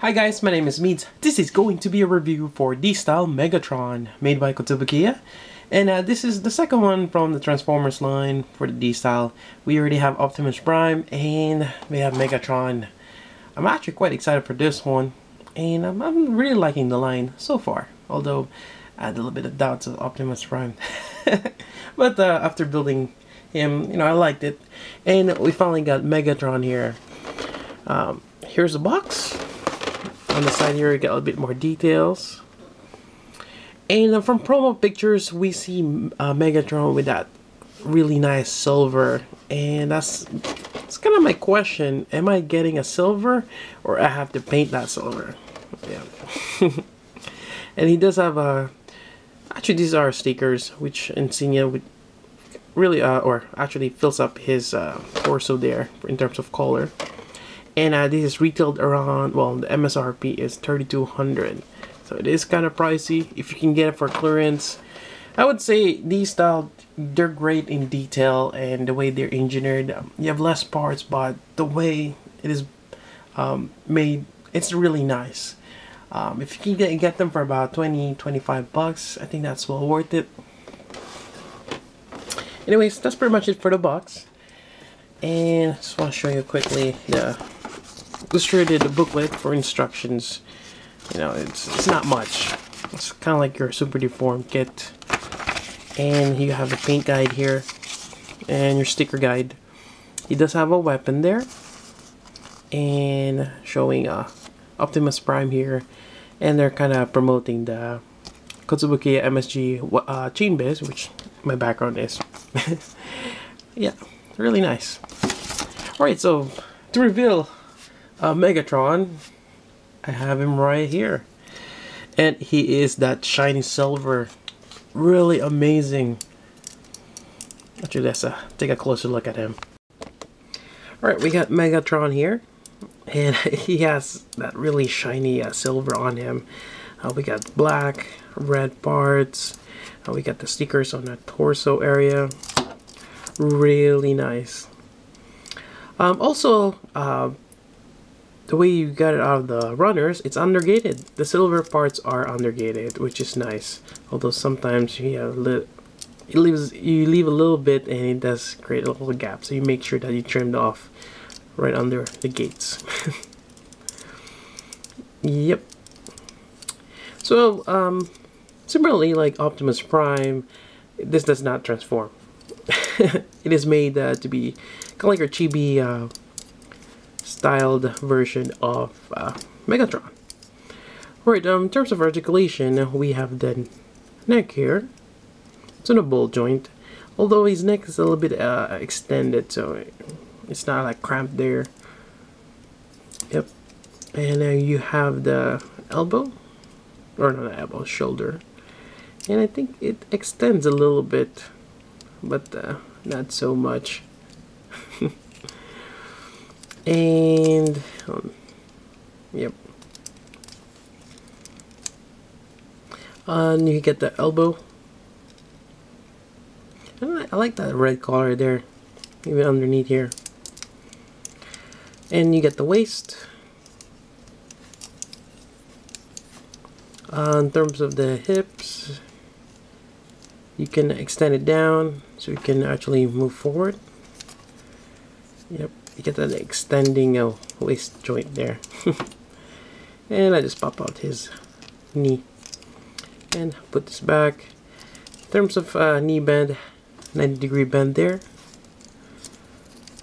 Hi guys, my name is Meads. This is going to be a review for D-Style Megatron, made by Kotobukiya. And this is the second one from the Transformers line for the D-Style. We already have Optimus Prime and we have Megatron. I'm actually quite excited for this one. And I'm really liking the line so far. Although, I had a little bit of doubts of Optimus Prime. But after building him, I liked it. And we finally got Megatron here. Here's the box. On the side here, you get a little bit more details. And from promo pictures, we see Megatron with that really nice silver. And that's kind of my question. Am I getting a silver or I have to paint that silver? Yeah. And he does have actually these are stickers which insignia would really or actually fills up his torso there in terms of color. And this is retailed around, well, the MSRP is $3,200, so it is kind of pricey. If you can get it for clearance, I would say these style, they're great in detail and the way they're engineered. You have less parts, but the way it is made, it's really nice. If you can get them for about 20-25 bucks, I think that's well worth it. Anyways, that's pretty much it for the box. And I just want to show you quickly the illustrated booklet for instructions. It's not much. It's kind of like your super deformed kit. And you have a paint guide here and your sticker guide. He does have a weapon there and showing Optimus Prime here, and they're kind of promoting the Kotobukiya MSG chain base, which my background is. Yeah, really nice. Alright, so to reveal Megatron, I have him right here. And he is that shiny silver. Really amazing. Actually, let's take a closer look at him. Alright, we got Megatron here. And he has that really shiny silver on him. We got black, red parts. We got the stickers on the torso area. Really nice. Also, the way you got it out of the runners, it's undergated. The silver parts are undergated, which is nice. Although sometimes you leave a little bit, and it does create a little gap. So you make sure that you trimmed off right under the gates. Yep. So similarly, like Optimus Prime, this does not transform. It is made to be kind of like a chibi styled version of Megatron. Right, in terms of articulation, we have the neck here. It's on a ball joint, although his neck is a little bit extended, so it's not like cramped there. Yep. And you have the elbow, or not the elbow, shoulder, and I think it extends a little bit, but not so much. And yep, and you get the elbow, and I like that red color there, even underneath here. And you get the waist. In terms of the hips, you can extend it down so you can actually move forward. Yep, you get that extending waist joint there. And I just pop out his knee and put this back. In terms of knee bend, 90-degree bend there.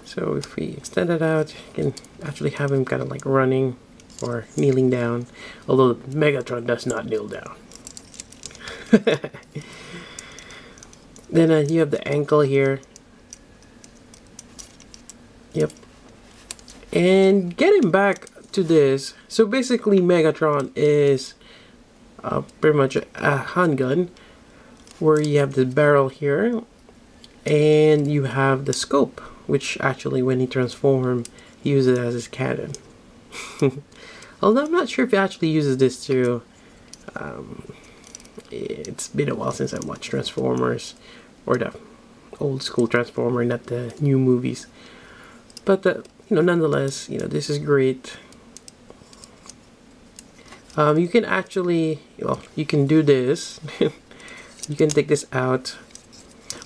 So if we extend it out, you can actually have him kind of like running or kneeling down, although Megatron does not kneel down. Then you have the ankle here. Yep. And getting back to this, so basically Megatron is pretty much a handgun, where you have the barrel here, and you have the scope, which actually when he transforms, he uses it as his cannon. Although I'm not sure if he actually uses this to it's been a while since I watched Transformers, or the old school Transformer, not the new movies. But nonetheless, this is great. You can actually, well, you can do this. You can take this out.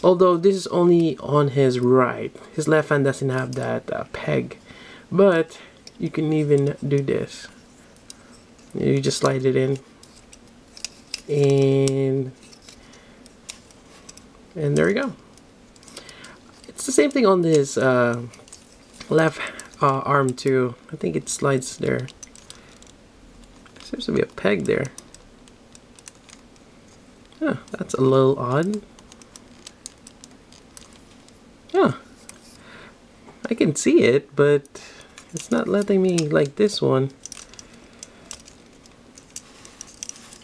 Although this is only on his right. His left hand doesn't have that peg. But you can even do this. You just slide it in. And there you go. It's the same thing on his left arm too. I think it slides there. Seems to be a peg there. Huh, that's a little odd. Huh. I can see it, but it's not letting me like this one.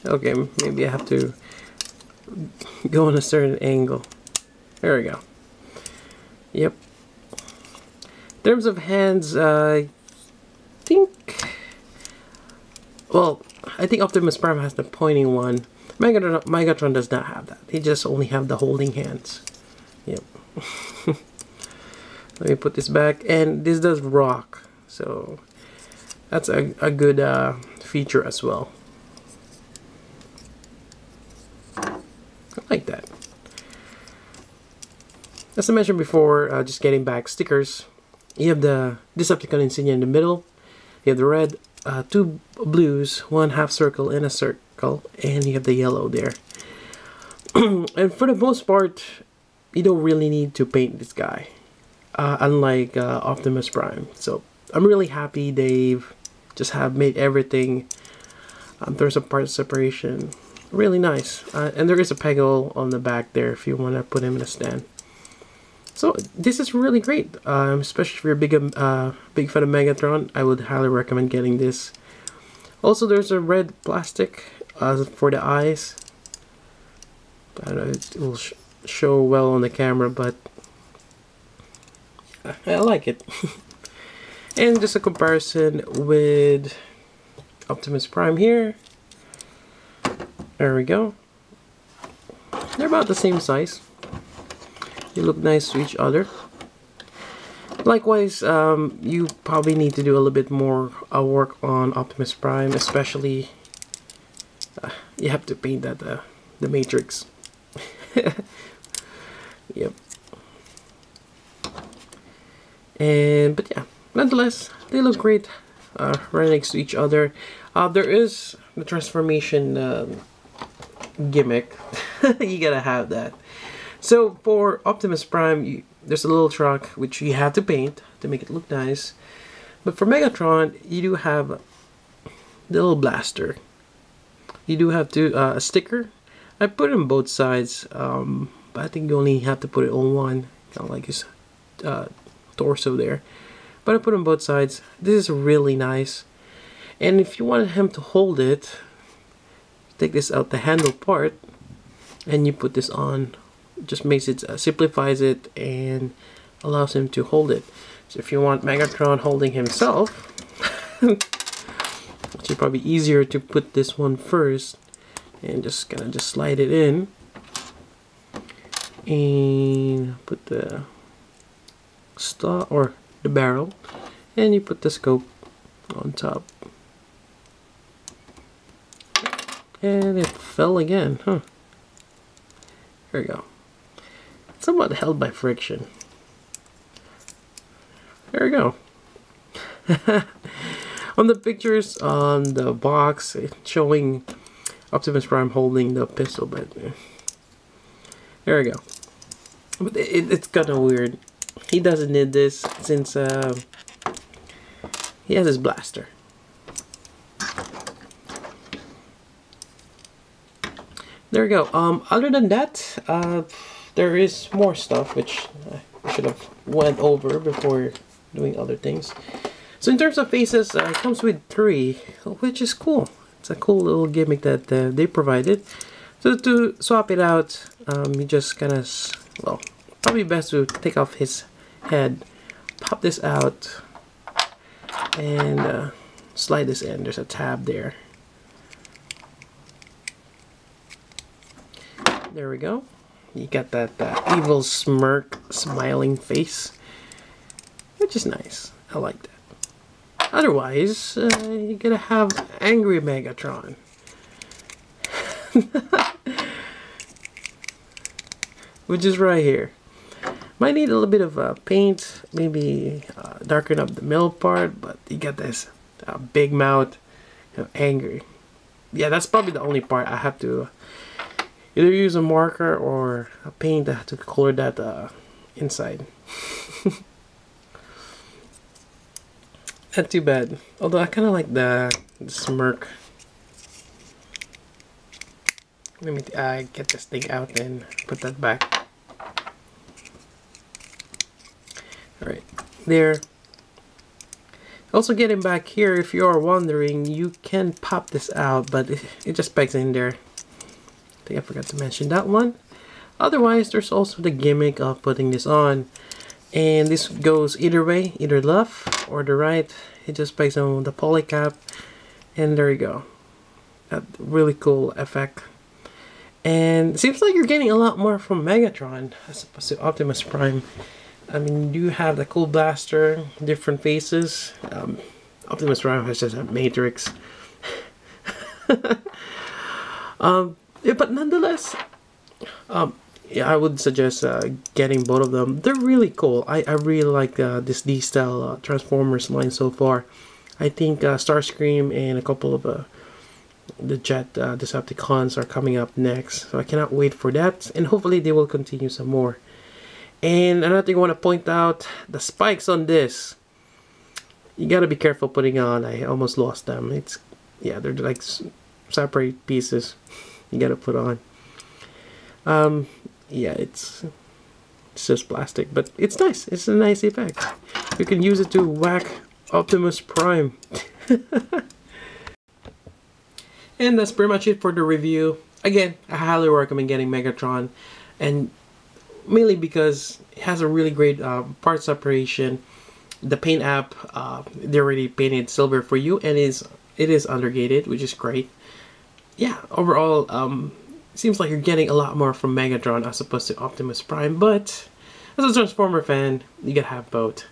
Okay, maybe I have to go on a certain angle. There we go. Yep. In terms of hands, I think... Well, I think Optimus Prime has the pointing one. Megatron does not have that. He just only have the holding hands. Yep. Let me put this back. And this does rock. So, that's a good feature as well. I like that. As I mentioned before, just getting back stickers. You have the Decepticon insignia in the middle. You have the red, two blues, one half circle and a circle, and you have the yellow there. And for the most part, you don't really need to paint this guy, unlike Optimus Prime. So I'm really happy they've just have made everything. There's a part separation, really nice, and there is a peggle on the back there if you want to put him in a stand. So this is really great, especially if you're a big fan of Megatron. I would highly recommend getting this. Also, there's a red plastic for the eyes. I don't know, it will show well on the camera, but I like it. And just a comparison with Optimus Prime here. There we go. They're about the same size. They look nice to each other. Likewise, you probably need to do a little bit more work on Optimus Prime, especially you have to paint that the matrix. Yep. But yeah, nonetheless, they look great right next to each other. There is the transformation gimmick. You gotta have that. So for Optimus Prime, there's a little truck which you have to paint to make it look nice. But for Megatron, you do have the little blaster. You do have to a sticker. I put it on both sides, but I think you only have to put it on one, kind of like his torso there. But I put it on both sides. This is really nice. And if you want him to hold it, take this out the handle part, and you put this on. Just makes it simplifies it and allows him to hold it. So if you want Megatron holding himself, it's probably easier to put this one first and just kind of just slide it in and put the star or the barrel, and you put the scope on top. And it fell again, huh? There we go. Somewhat held by friction. There we go. On the pictures on the box, it's showing Optimus Prime holding the pistol, but there we go. But it's kind of weird. He doesn't need this since he has his blaster. There we go. Other than that, there is more stuff which I should have went over before doing other things. So in terms of faces, it comes with 3, which is cool. It's a cool little gimmick that they provided. So to swap it out, you just kind of, well, probably best to take off his head, pop this out, and slide this in. There's a tab there. There we go. You got that evil smirk, smiling face, which is nice. I like that. Otherwise, you're gonna have angry Megatron. Which is right here. Might need a little bit of paint, maybe darken up the middle part, but you got this big mouth, angry. Yeah, that's probably the only part I have to either use a marker or a paint to color that inside. Not too bad. Although I kind of like the smirk. Let me get this thing out and put that back. Alright, there. Also getting back here, if you are wondering, you can pop this out, but it just pegs in there. I think I forgot to mention that one. Otherwise, there's also the gimmick of putting this on. And this goes either way, either left or the right. It just pegs on the poly cap. And there you go. That really cool effect. And it seems like you're getting a lot more from Megatron as opposed to Optimus Prime. I mean, you have the cool blaster, different faces. Optimus Prime has just a matrix. Yeah, but nonetheless, yeah, I would suggest getting both of them. They're really cool. I really like this D-style Transformers line so far. I think Starscream and a couple of the Jet Decepticons are coming up next. So I cannot wait for that. And hopefully they will continue some more. And another thing I want to point out, the spikes on this. You gotta be careful putting on. I almost lost them. It's, yeah, they're like separate pieces you gotta put on. Yeah, it's just plastic, but it's nice. It's a nice effect. You can use it to whack Optimus Prime. And that's pretty much it for the review. Again, I highly recommend getting Megatron, and mainly because it has a really great part separation. The paint app, they already painted silver for you, and it is undergated, which is great. Yeah, overall, seems like you're getting a lot more from Megatron as opposed to Optimus Prime, but as a Transformer fan, you gotta have both.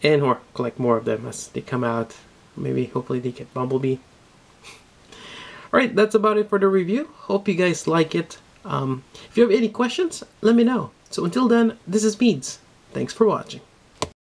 And or collect more of them as they come out. Maybe, hopefully they get Bumblebee. Alright, that's about it for the review. Hope you guys like it. If you have any questions, let me know. So until then, this is Meads. Thanks for watching.